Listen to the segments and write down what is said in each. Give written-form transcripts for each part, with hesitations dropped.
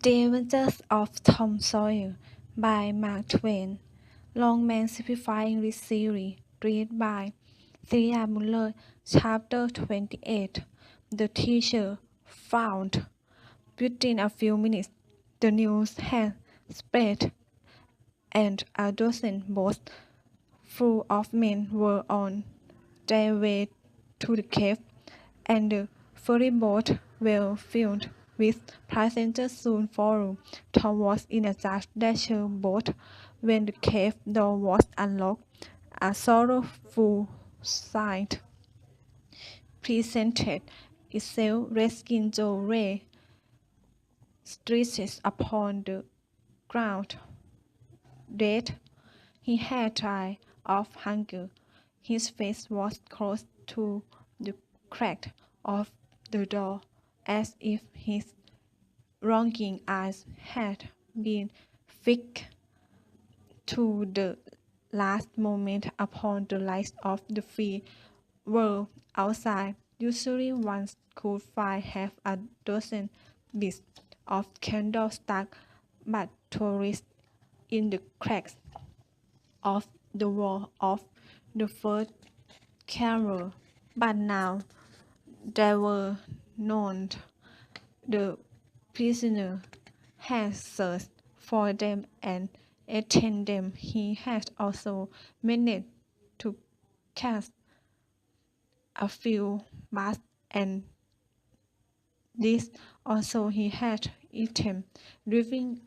The Adventures of Tom Sawyer by Mark Twain. Longman Simplified English Series. Read by Siriya Boonlert. Chapter 28. The Teacher Found. Within a few minutes, the news had spread, and a dozen boats full of men were on their way to the cave, and the ferry boats were filled with passengers soon followed. Tom was in a Jack Dasher boat when the cave door was unlocked. A sorrowful sight presented itself. Reskin Joe lay stretched upon the ground, dead. He had died of hunger. His face was close to the crack of the door, as if his longing eyes had been fixed to the last moment upon the lights of the free world outside. Usually one could find half a dozen bits of candle stuck but tourists in the cracks of the wall of the first carol. But now there were none. The prisoner had searched for them and eaten them. He had also managed to catch a few bats, and these also he had eaten, leaving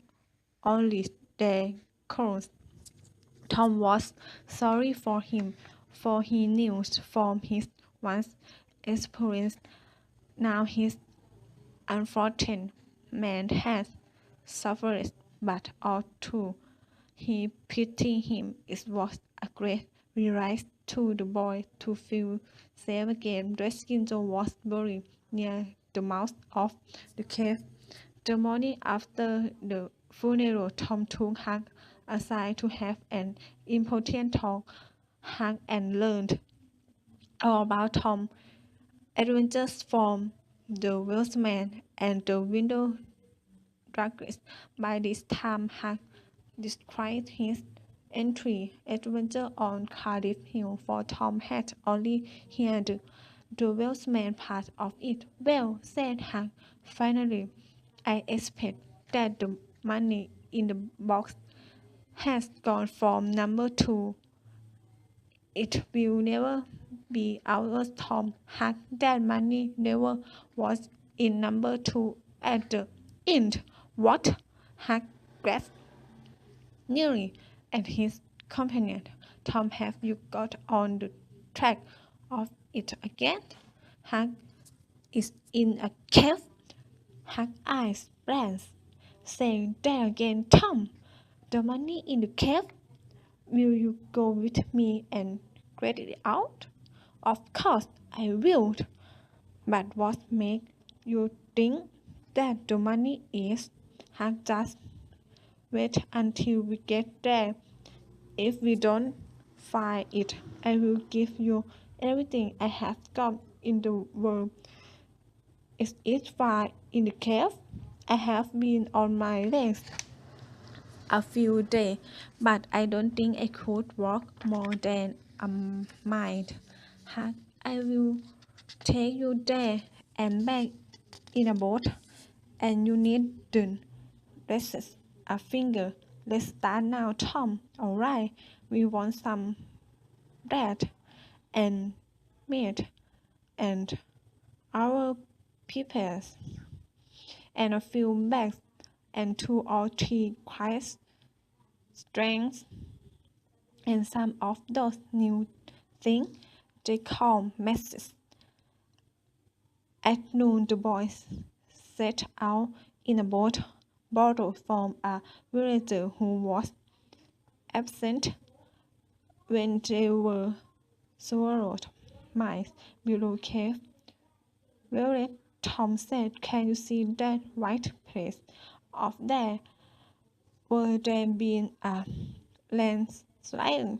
only their corns. Tom was sorry for him, for he knew from his once experience now his unfortunate man had suffered but although he pitied him. It was a great relief to the boy to feel safe again. Reskin Joe was buried near the mouth of the cave. The morning after the funeral, Tom took Huck aside to have an important talk. Huck and learned all about Tom's adventures from the Welshman and the window dragons. By this time, Huck described his entry adventure on Cardiff Hill, for Tom had only heard the Welshman part of it. Well, said Huck, finally, I expect that the money in the box has gone from number 2. It will never be ours, Tom. Huck, that money never was in number 2 at the end. What? Huck grasped nearly at his companion. Tom, have you got on the track of it again? Huck is in a cave. Huck's eyes blazed, saying, there again, Tom, the money in the cave? Will you go with me and get it out? Of course I will. But what makes you think that the money is? Huck, just wait until we get there. If we don't find it, I will give you everything I have got in the world. Is it far in the cave? I have been on my legs a few days, but I don't think I could walk more than a mile. Huck, I will take you there and back in a boat, and you needn't raise a finger. Let's start now, Tom. All right, we want some bread and meat and our peppers and a few bags and 2 or 3 quiet strings and some of those new things they call messes. At noon the boys set out in a boat borrowed from a villager who was absent when they were swallowed mice below cave. Well, Tom said, can you see that white place off there? Where there been a landslide?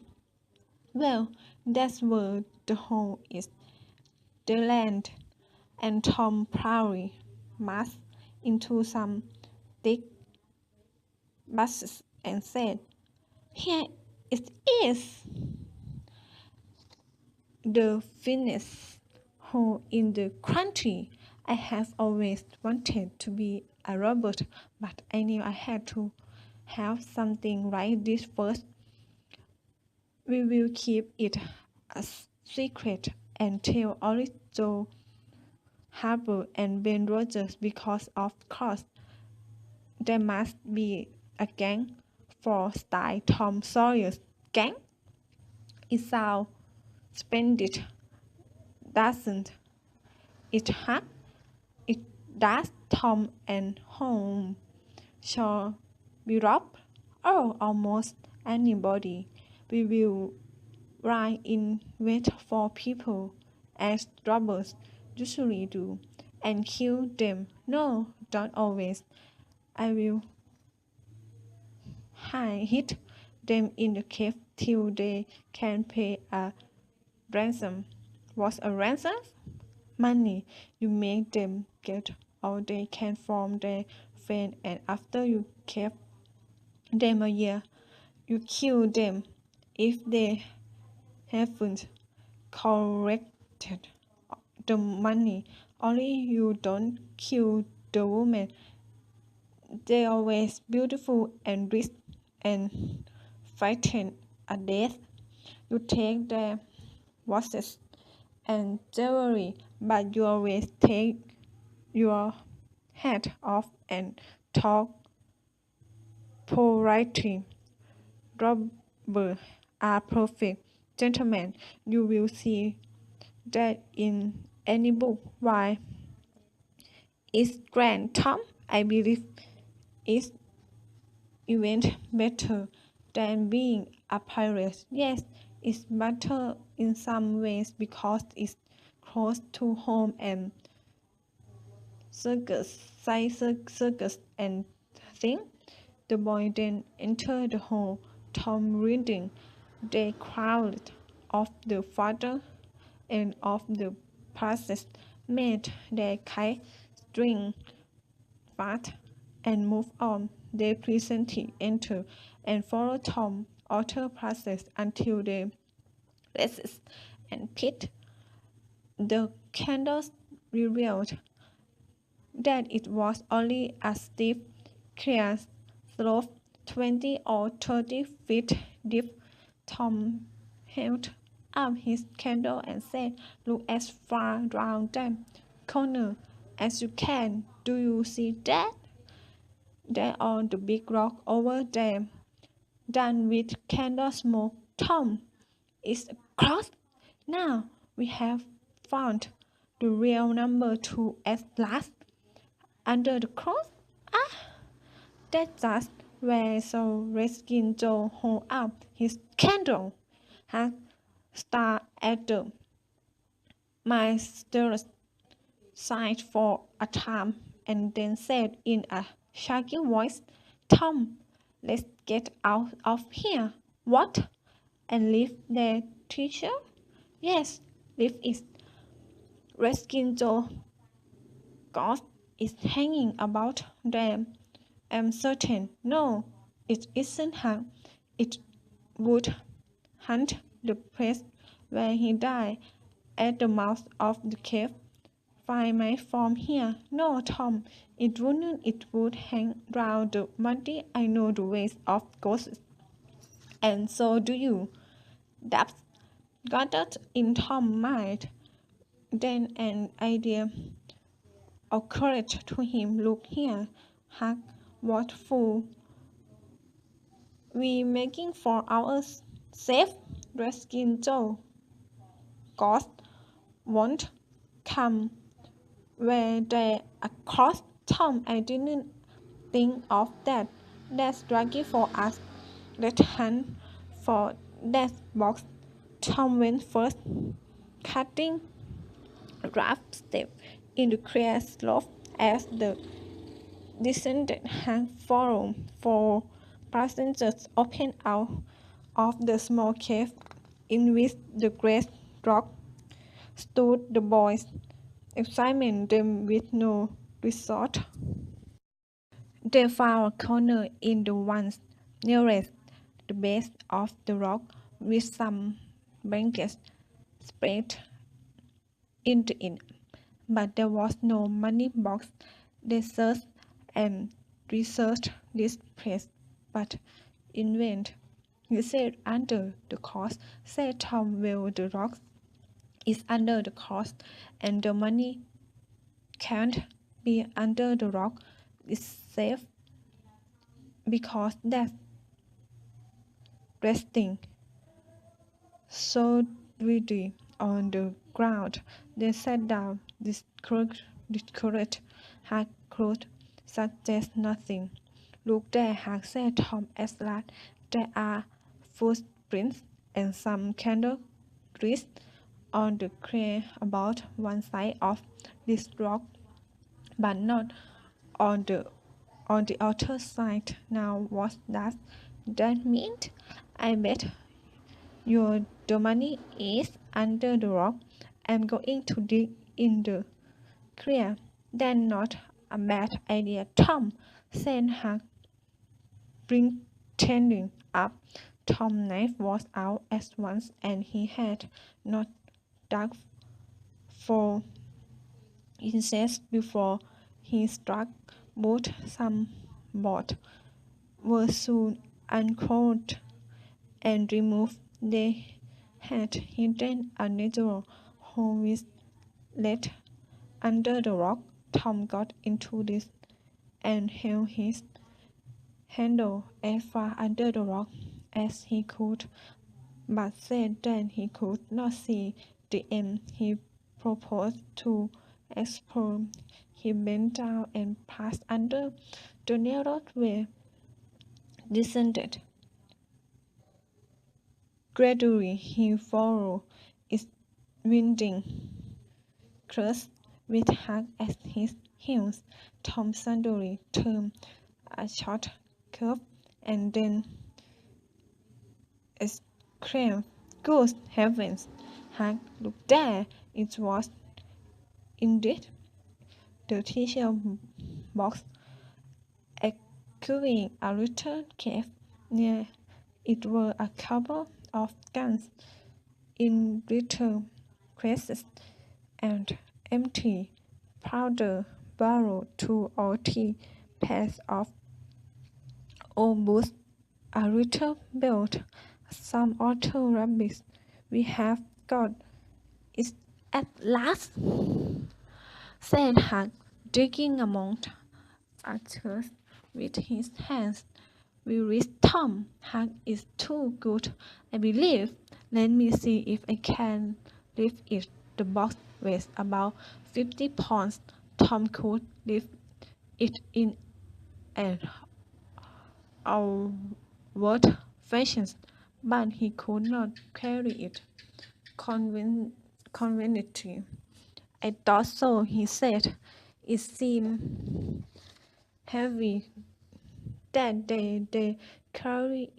Well, that's where the hole is. The land. And Tom proudly marched into some stick buses and said, "Here it is, the finest hole in the country. I have always wanted to be a robot, but I knew I had to have something like this first. We will keep it a secret and tell only Joe Harper and Ben Rogers because of course there must be a gang for style Tom Sawyer's gang. It sounds splendid, doesn't it, Huck? It does, Tom and home. Shall we rob? Oh, almost anybody. We will lie in wait for people, as robbers usually do, and kill them. No, don't always. I will hide them in the cave till they can pay a ransom. What's a ransom? Money. You make them get all they can from their friend, and after you kept them a year, you kill them if they haven't collected the money. Only you don't kill the woman. They're always beautiful and rich and frightened at death. You take their watches and jewelry, but you always take your hat off and talk politely. Robbers are perfect gentlemen. You will see that in any book. Why? It's grand, Tom. I believe it's even better than being a pirate. Yes, it's better in some ways because it's close to home and circus and thing. The boy then entered the hall, Tom reading. They crowded of the father and of the princess made their kite string fast and moved on. They presently entered and followed Tom, other princess until they rested and pit. The candles revealed that it was only a steep, clear slope 20 or 30 feet deep. Tom held up his candle and said, "Look as far round that corner as you can. Do you see that? There on the big rock over there, done with candle smoke. Tom, it's a cross. Now we have found the real number 2 at last. Under the cross? Ah, that's just where so Redskin Joe hold up his candle, had stared at the mysterious sight for a time, and then said in a shaky voice, "Tom, let's get out of here." "What? And leave the teacher?" "Yes, leave it. Redskin Joe ghost is hanging about them. I'm certain." "No, it isn't hung. It would hunt the place where he died, at the mouth of the cave. 5 miles from here." "No, Tom, it wouldn't. It would hang round the muddy. I know the ways of ghosts." "And so do you." That got in Tom's mind. Then an idea occurred to him. "Look here, Huck, what fool we making for ourselves? Redskin Joe ghost won't come where they across." "Tom, I didn't think of that. That's lucky for us. Let's hunt for that box." Tom went first, cutting rough step in the clear slope as the descendant had followed. 4 passengers opened out of the small cave in which the great rock stood. The boys examined them with no result. They found a corner in the ones nearest the base of the rock with some blankets spread into it, but there was no money box. They searched and researched this place, but in vain. He said under the cost, said Tom. Well, the rock is under the cost, and the money can't be under the rock. It's safe because that's resting solidly on the ground. They sat down, discouraged. Had could suggest nothing. Look there, Hag said Tom at last. There are footprints and some candle grease on the clay about one side of this rock, but not on the other side. Now what does that mean? I bet the money is under the rock. I'm going to dig in the clear. That's not a bad idea, Tom, said Hag, pretending up. Tom's knife was out at once, and he had not dug for inches before he struck. Both some boards were soon uncovered and removed. They had hidden a natural hole with lead under the rock. Tom got into this and held his handle as far under the rock as he could, but said that he could not see the end he proposed to explore. He bent down and passed under the narrow way, descended. Gradually he followed its winding course with Hag at his heels. Tom suddenly turned a short curve and then exclaimed, "Good heavens, Hag, look there!" It was indeed the teacher box, echoing a little cave. Near it were a couple of guns in little cases and empty powder barrel, 2 or 3 pairs of old boots, a little belt, some other rabbits. We have got it at last, said Hag, digging among others with his hands. We reached Tom. Hag is too good, I believe. Let me see if I can lift it. The box weighs about 50 pounds. Tom could lift it in an outward fashion, but he could not carry it conveniently. I thought so, he said. It seemed heavy that they carry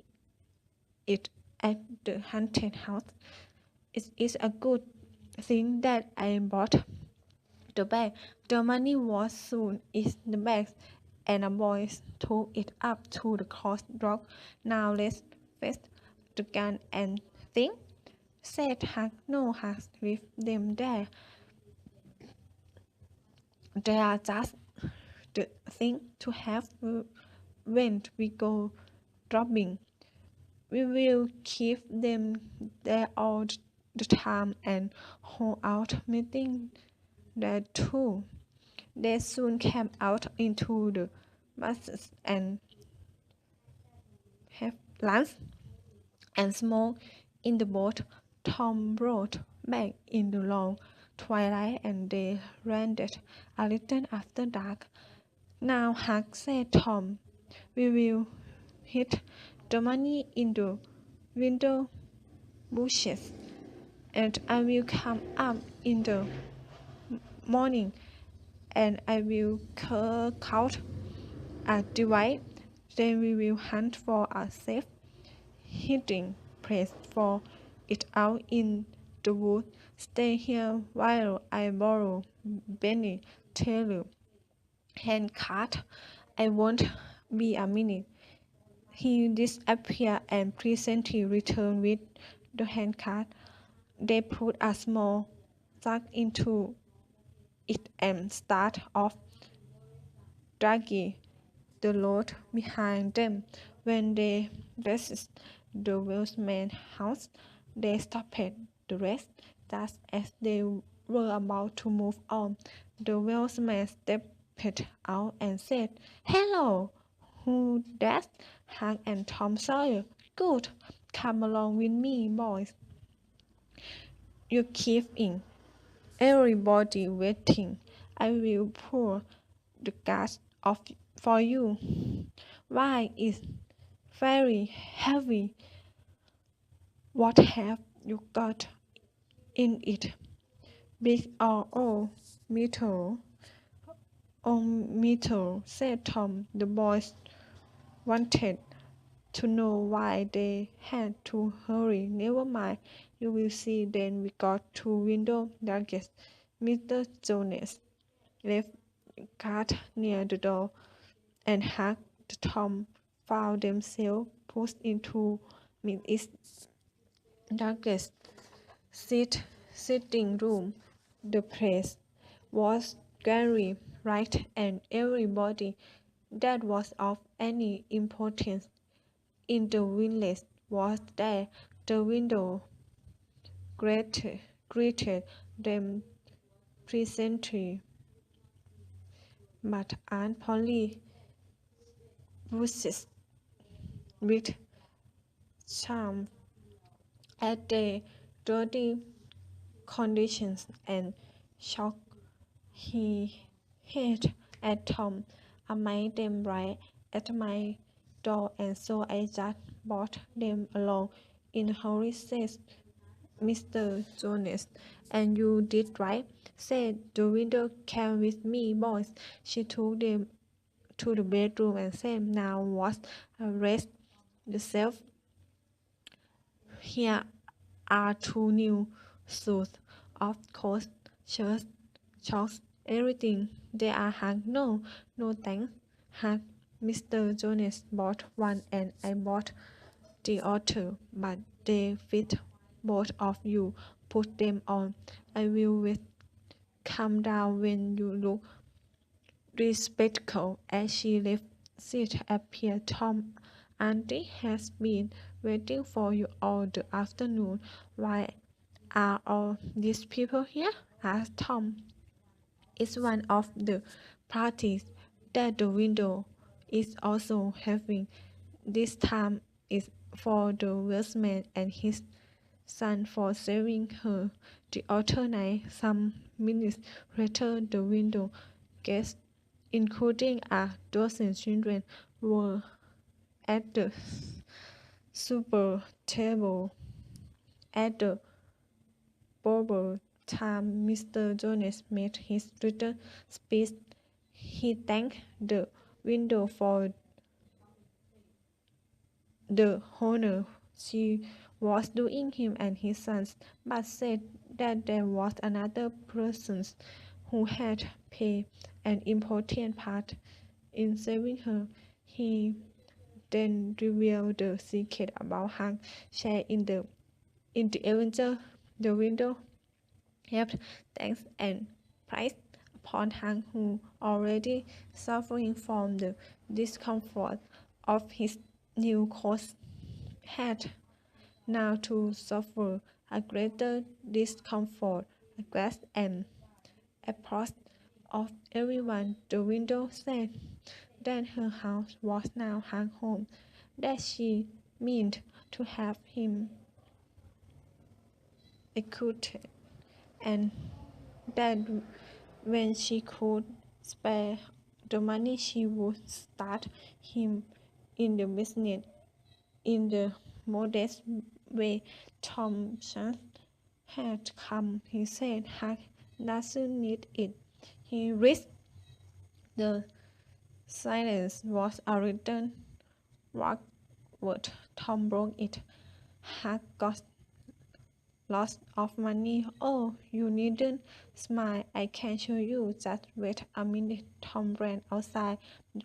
it at the haunted house. It is a good thing that I bought the bag. The money was soon in the bag, and the boys took it up to the cross rock. Now let's fetch the gun and thing, said Hag. No, Hag, leave them there. They are just the thing to have when we go dropping. We will keep them there all the time and hold out meeting there too. They soon came out into the buses and have lunch and smoke in the boat. Tom rowed back in the long twilight, and they landed a little after dark. Now, Hag, said Tom, we will hid the money in the window bushes, and I will come up in the morning, and I will carve out a device. Then we will hunt for a safe hiding place for it out in the wood. Stay here while I borrow Benny Taylor handcart I won't be a minute. He disappeared and presently returned with the handcart. They put a small sack into it and start off dragging the load behind them. When they reached the wheelsman's house, they stopped the rest. Just as they were about to move on, the wheelsman stepped out and said, "Hello, who that?" Hank and Tom Sawyer. "Good. Come along with me, boys. You keep in. Everybody waiting. I will pour the gas off for you. Why, it's very heavy. What have you got in it? Big or old metal?" "Old metal," said Tom. The boys wanted to know why they had to hurry. "Never mind, you will see." Then we got to window luggage. Mr. Jones left the cart near the door, and Huck and Tom found themselves pushed into Mrs. Douglas' sitting room. The place was very bright, and everybody that was of any importance in the village was there. The window greeted them presently, but Aunt Polly was with charm at the dirty conditions and shocked his head at Tom. "I made them right at my door, and so I just brought them along in a hurry," said Mr. Jones. "And you did right," said the widow. "Come with me, boys." She took them to the bedroom and said, "Now what? Rest yourself. Here are two new suits of course, shirts, socks, everything. They are Hank." "No, no thanks, Hank. Mr. Jones bought one and I bought the other, but they fit both of you. Put them on. I will wait. Calm down when you look respectful." As she left, Sid appeared. "Tom, Auntie has been waiting for you all the afternoon. Why are all these people here?" asked Tom. "It's one of the parties that the widow is also having. This time is for the wheelsman and his son for saving her." The other night, some minutes later, the widow guests, including a dozen children, were at the supper table. At the proper time Mr. Jones made his return speech. He thanked the widow for the honor she was doing him and his sons, but said that there was another person who had played an important part in saving her. He then revealed the secret about Hank's share in the adventure. The widow heaped thanks and praise upon Hank, who already suffering from the discomfort of his new clothes, had now to suffer a greater discomfort, request and applause of everyone. The widow said that her house was now Hank's home, that she meant to have him executed, and that when she could spare the money she would start him in the business in the modest way Tom Chance had come. He said Hank doesn't need it. He risked the silence was a written word. Tom broke it. Hank got Lots of money. Oh, you needn't smile. I can show you. Just wait a minute. Tom ran outside the